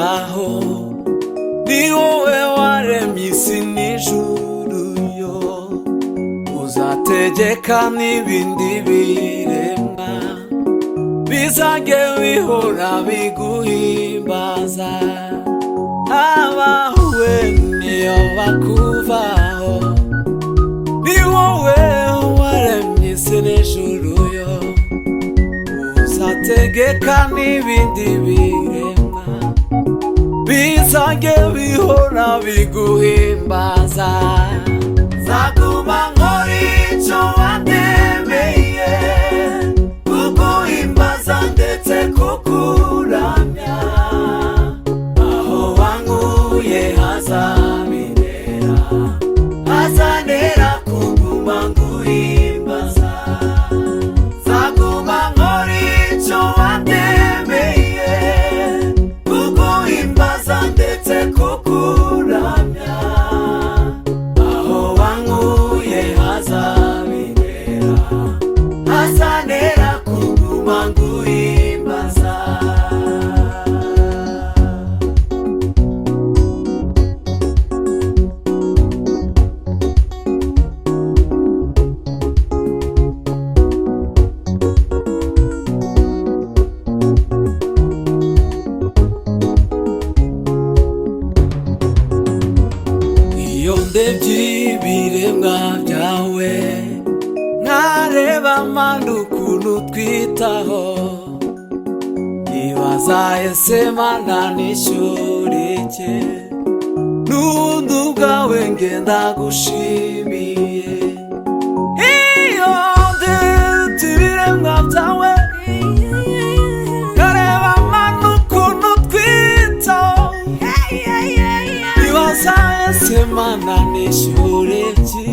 kubaho ni wowe waremye isi n'ijuru yo uzategeka n'ibindi biremwa bizajye bihora biguhimbaza abahuwe niyo bakuvaho ni wowe waremye isi n'ijuru yo uzategeka n'ibindi biremwa bizajye bihora biguhimbaza zaguma nkora icyo watemeye kuguhimbaza ndetse kukuramya aho wankuye hazabinera hazanera kuguma nguhimbaza zaguma nkora icyo watemeye kuguhimbaza ndetse kukuramya aho wankuye hazabinera hazanera kuguma nguhimbaza. Iyo ndebye ibiremwa byawe nkareba amanda ukuntu twitaho nibaza ese Mana nishyurike n'ubundi ubwawe ngenda gushimiye. Iyo ndebye ibiremwa byawe nkareba amanda ukuntu twitaho nibaza ese Mana nishyurike